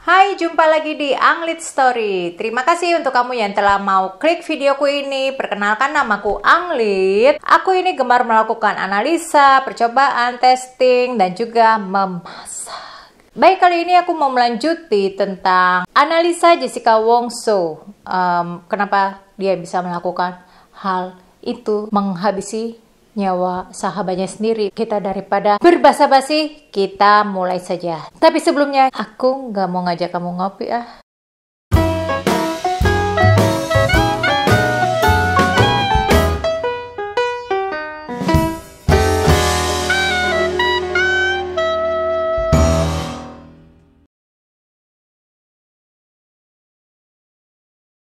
Hai, jumpa lagi di Anglit Story. Terima kasih untuk kamu yang telah mau klik videoku ini. Perkenalkan, namaku Anglit. Aku ini gemar melakukan analisa, percobaan, testing, dan juga memasak. Baik, kali ini aku mau melanjuti tentang analisa Jessica Wongso. Kenapa dia bisa melakukan hal itu, menghabisi nyawa sahabatnya sendiri. Kita daripada berbasa-basi, kita mulai saja. Tapi sebelumnya, aku nggak mau ngajak kamu ngopi ah.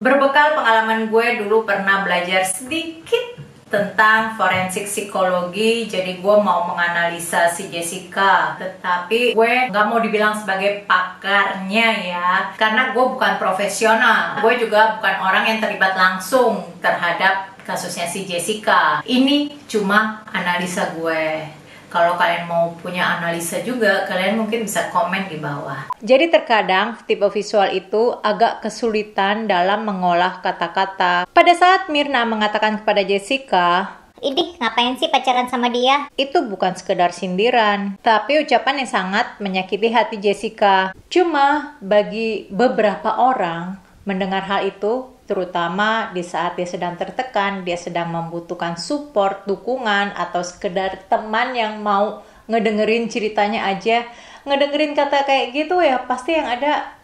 Berbekal pengalaman gue dulu pernah belajar sedikit tentang forensik psikologi, jadi gue mau menganalisa si Jessica, tetapi gue nggak mau dibilang sebagai pakarnya ya, karena gue bukan profesional, gue juga bukan orang yang terlibat langsung terhadap kasusnya si Jessica. Ini cuma analisa gue. Kalau kalian mau punya analisa juga, kalian mungkin bisa komen di bawah. Jadi terkadang tipe visual itu agak kesulitan dalam mengolah kata-kata. Pada saat Myrna mengatakan kepada Jessica, "Idih, ngapain sih pacaran sama dia?" itu bukan sekedar sindiran, tapi ucapan yang sangat menyakiti hati Jessica. Cuma bagi beberapa orang, mendengar hal itu, terutama di saat dia sedang tertekan, dia sedang membutuhkan support, dukungan, atau sekedar teman yang mau ngedengerin ceritanya aja, ngedengerin kata kayak gitu ya, pasti yang ada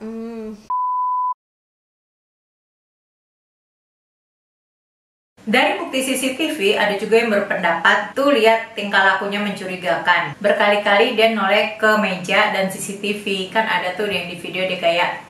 Dari bukti CCTV, ada juga yang berpendapat tuh lihat tingkah lakunya mencurigakan. Berkali-kali dia noleh ke meja dan CCTV, kan ada tuh yang di video dia kayak.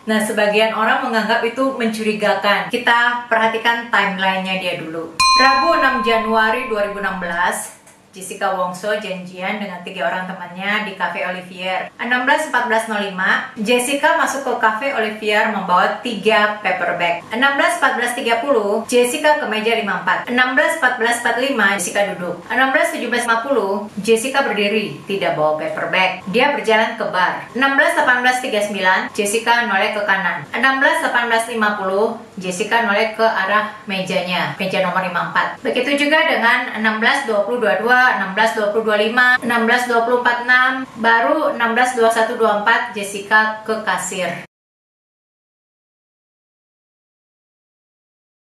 Nah, sebagian orang menganggap itu mencurigakan. Kita perhatikan timelinenya dia dulu. Rabu 6 Januari 2016, Jessica Wongso janjian dengan 3 orang temannya di Cafe Olivier. 16.14.05, Jessica masuk ke Cafe Olivier membawa 3 paper bag. 16.14.30, Jessica ke meja 54. 16.14.45, Jessica duduk. 16.17.50, Jessica berdiri, tidak bawa paper bag. Dia berjalan ke bar. 16.18.39, Jessica noleh ke kanan. 16.18.50, Jessica noleh ke arah mejanya, meja nomor 54. Begitu juga dengan 16.20.22, 16.20.25, 16.20.46, baru 16.21.24 Jessica ke kasir.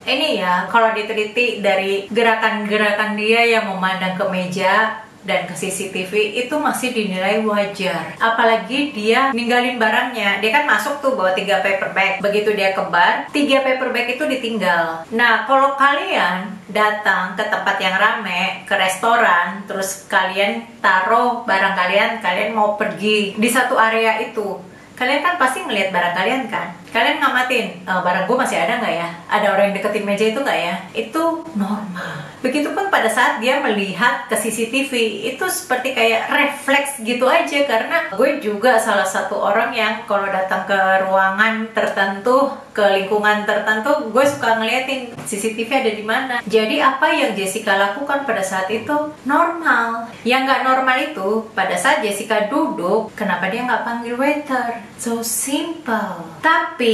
Ini ya, kalau diteliti dari gerakan-gerakan dia yang memandang ke meja dan ke CCTV, itu masih dinilai wajar. Apalagi dia ninggalin barangnya. Dia kan masuk tuh bawa 3 paper bag. Begitu dia ke bar, 3 paper bag itu ditinggal. Nah, kalau kalian datang ke tempat yang rame, ke restoran, terus kalian taruh barang kalian, kalian mau pergi di satu area itu, kalian kan pasti ngelihat barang kalian kan? Kalian ngamatin, barang gue masih ada nggak ya? Ada orang yang deketin meja itu nggak ya? Itu normal. Begitupun pada saat dia melihat ke CCTV, itu seperti kayak refleks gitu aja. Karena gue juga salah satu orang yang kalau datang ke ruangan tertentu, ke lingkungan tertentu, gue suka ngeliatin CCTV ada di mana. Jadi apa yang Jessica lakukan pada saat itu normal. Yang nggak normal itu pada saat Jessica duduk, kenapa dia nggak panggil waiter? So simple. Tapi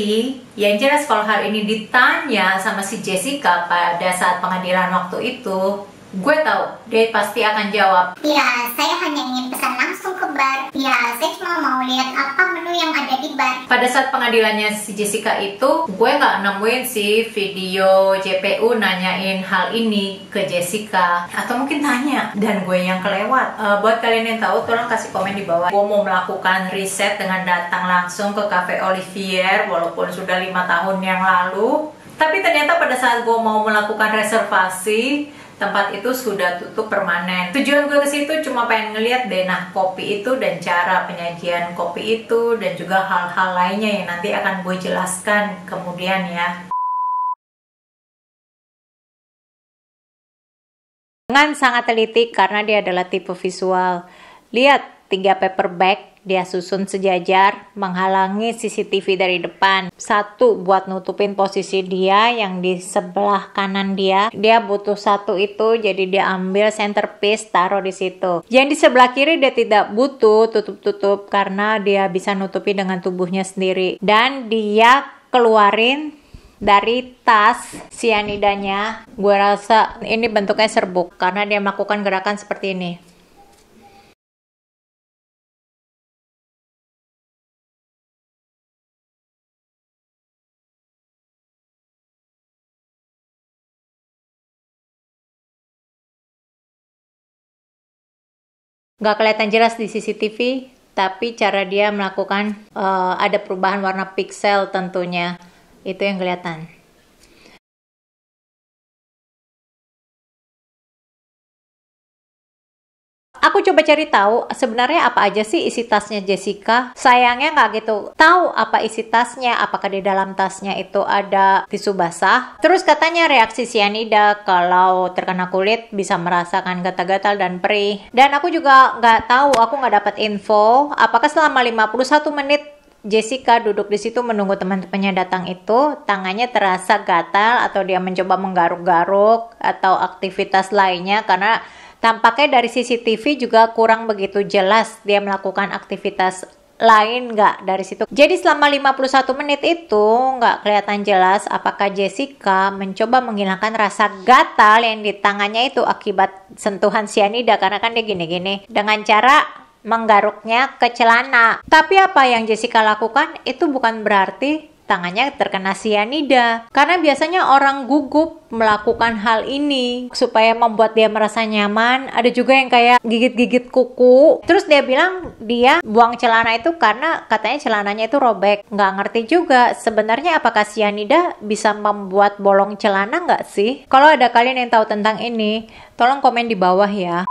yang jelas kalau hal ini ditanya sama si Jessica pada saat pengadilan waktu itu, gue tahu dia pasti akan jawab, "Ya, saya hanya ingin pesan langsung ke bar. Ya, saya cuma mau lihat apa menu yang ada di bar." Pada saat pengadilannya si Jessica itu, gue nggak nemuin si video JPU nanyain hal ini ke Jessica, atau mungkin tanya dan gue yang kelewat. Buat kalian yang tahu, tolong kasih komen di bawah. Gue mau melakukan riset dengan datang langsung ke Cafe Olivier, walaupun sudah 5 tahun yang lalu. Tapi ternyata pada saat gue mau melakukan reservasi, tempat itu sudah tutup permanen. Tujuan gue ke situ cuma pengen ngeliat denah kopi itu dan cara penyajian kopi itu dan juga hal-hal lainnya yang nanti akan gue jelaskan kemudian ya. Dengan sangat teliti karena dia adalah tipe visual. Lihat 3 paper bag dia susun sejajar menghalangi CCTV dari depan. Satu buat nutupin posisi dia yang di sebelah kanan dia. Dia butuh satu itu, jadi dia ambil centerpiece taruh di situ. Yang di sebelah kiri dia tidak butuh tutup-tutup karena dia bisa nutupi dengan tubuhnya sendiri. Dan dia keluarin dari tas sianidanya. Gue rasa ini bentuknya serbuk karena dia melakukan gerakan seperti ini. Nggak kelihatan jelas di CCTV, tapi cara dia melakukan ada perubahan warna pixel tentunya. Itu yang kelihatan. Aku coba cari tahu sebenarnya apa aja sih isi tasnya Jessica. Sayangnya nggak gitu tahu apa isi tasnya. Apakah di dalam tasnya itu ada tisu basah. Terus katanya reaksi sianida kalau terkena kulit bisa merasakan gatal-gatal dan perih. Dan aku juga nggak tahu, aku nggak dapat info apakah selama 51 menit Jessica duduk di situ menunggu teman-temannya datang itu tangannya terasa gatal atau dia mencoba menggaruk-garuk atau aktivitas lainnya, karena tampaknya dari CCTV juga kurang begitu jelas dia melakukan aktivitas lain nggak dari situ. Jadi selama 51 menit itu nggak kelihatan jelas apakah Jessica mencoba menghilangkan rasa gatal yang di tangannya itu akibat sentuhan sianida, karena kan dia gini-gini dengan cara menggaruknya ke celana. Tapi apa yang Jessica lakukan itu bukan berarti tangannya terkena sianida, karena biasanya orang gugup melakukan hal ini supaya membuat dia merasa nyaman. Ada juga yang kayak gigit-gigit kuku. Terus dia bilang dia buang celana itu karena katanya celananya itu robek. Nggak ngerti juga sebenarnya apakah sianida bisa membuat bolong celana nggak sih? Kalau ada kalian yang tahu tentang ini, tolong komen di bawah ya.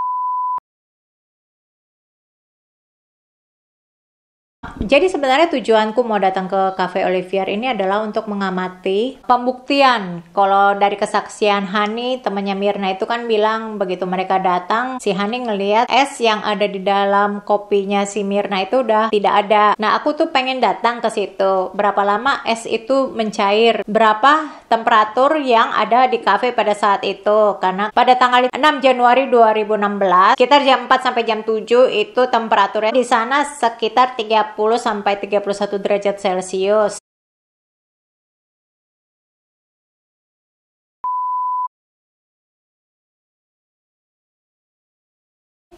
Jadi sebenarnya tujuanku mau datang ke Cafe Olivier ini adalah untuk mengamati pembuktian. Kalau dari kesaksian Hani, temannya Mirna itu kan bilang begitu mereka datang, si Hani ngelihat es yang ada di dalam kopinya si Mirna itu udah tidak ada. Nah, aku tuh pengen datang ke situ. Berapa lama es itu mencair? Berapa temperatur yang ada di cafe pada saat itu? Karena pada tanggal 6 Januari 2016, sekitar jam 4 sampai jam 7 itu temperaturnya di sana sekitar 30 sampai 31 derajat Celcius.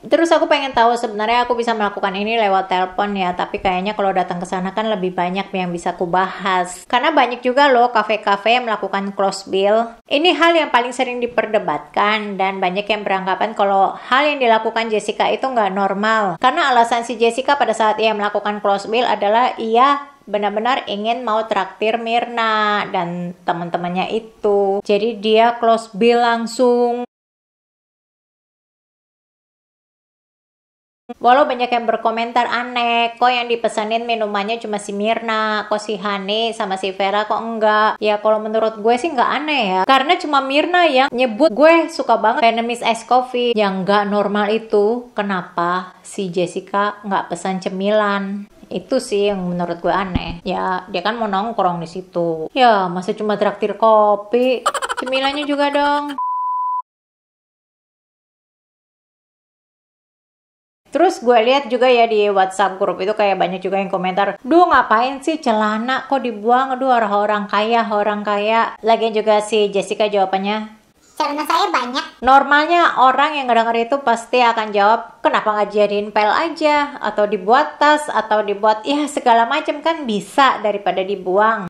Terus aku pengen tahu sebenarnya aku bisa melakukan ini lewat telepon ya, tapi kayaknya kalau datang ke sana kan lebih banyak yang bisa aku bahas. Karena banyak juga loh kafe-kafe yang melakukan close bill. Ini hal yang paling sering diperdebatkan dan banyak yang beranggapan kalau hal yang dilakukan Jessica itu nggak normal. Karena alasan si Jessica pada saat ia melakukan close bill adalah ia benar-benar ingin mau traktir Mirna dan teman-temannya itu. Jadi dia close bill langsung. Walau banyak yang berkomentar aneh, kok yang dipesanin minumannya cuma si Mirna, kok si Hani sama si Vera kok enggak. Ya kalau menurut gue sih nggak aneh ya, karena cuma Mirna yang nyebut. Gue suka banget Vietnamese Ice Coffee. Yang nggak normal itu kenapa si Jessica nggak pesan cemilan. Itu sih yang menurut gue aneh. Ya dia kan mau nongkrong di situ. Ya masa cuma traktir kopi, cemilannya juga dong. Terus gue lihat juga ya di WhatsApp grup itu kayak banyak juga yang komentar, duh ngapain sih celana kok dibuang, aduh orang kaya, orang kaya. Lagian juga si Jessica jawabannya, Celana saya banyak. normalnya orang yang ngedenger itu pasti akan jawab, kenapa nggak jadiin pel aja, atau dibuat tas, atau dibuat ya segala macam kan bisa daripada dibuang.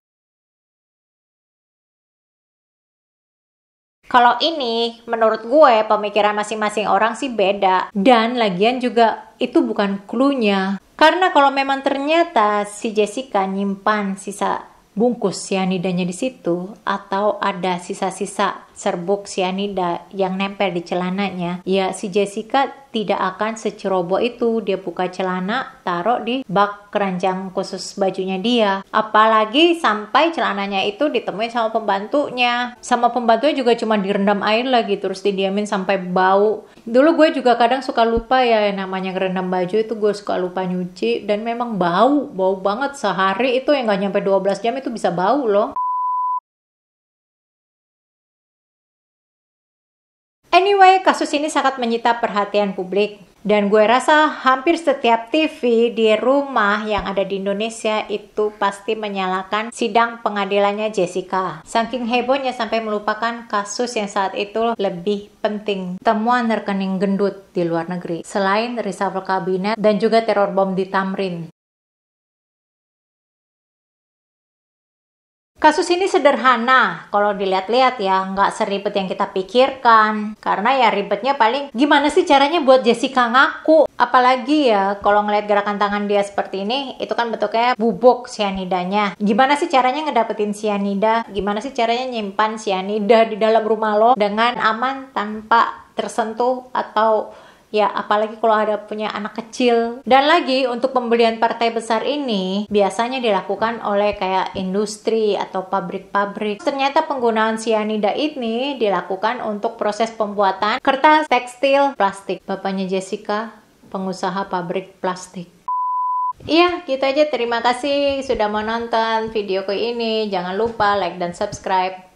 Kalau ini, menurut gue, pemikiran masing-masing orang sih beda. Dan lagian juga, itu bukan clue-nya. Karena kalau memang ternyata si Jessica nyimpan sisa bungkus cyanidanya di situ, atau ada sisa-sisa serbuk sianida yang nempel di celananya, ya si Jessica tidak akan seceroboh itu. Dia buka celana, taruh di bak keranjang khusus bajunya dia. Apalagi sampai celananya itu ditemuin sama pembantunya. Sama pembantunya juga cuma direndam air lagi, terus didiamin sampai bau. Dulu gue juga kadang suka lupa ya, namanya ngerendam baju itu gue suka lupa nyuci. Dan memang bau banget. Sehari itu yang gak nyampe 12 jam itu bisa bau loh. Anyway, kasus ini sangat menyita perhatian publik. Dan gue rasa hampir setiap TV di rumah yang ada di Indonesia itu pasti menyalakan sidang pengadilannya Jessica. Saking hebohnya sampai melupakan kasus yang saat itu lebih penting. Temuan rekening gendut di luar negeri. Selain reshuffle kabinet dan juga teror bom di Tamrin. Kasus ini sederhana, kalau dilihat-lihat ya, nggak seribet yang kita pikirkan. Karena ya ribetnya paling, gimana sih caranya buat Jessica ngaku? Apalagi ya, kalau ngeliat gerakan tangan dia seperti ini, itu kan bentuknya bubuk sianidanya. Gimana sih caranya ngedapetin sianida? Gimana sih caranya nyimpan sianida di dalam rumah lo dengan aman tanpa tersentuh atau... ya, apalagi kalau ada punya anak kecil. Dan lagi, untuk pembelian partai besar ini, biasanya dilakukan oleh kayak industri atau pabrik-pabrik. Ternyata penggunaan sianida ini dilakukan untuk proses pembuatan kertas, tekstil, plastik. Bapaknya Jessica, pengusaha pabrik plastik. Iya, gitu aja. Terima kasih sudah menonton videoku ini. Jangan lupa like dan subscribe.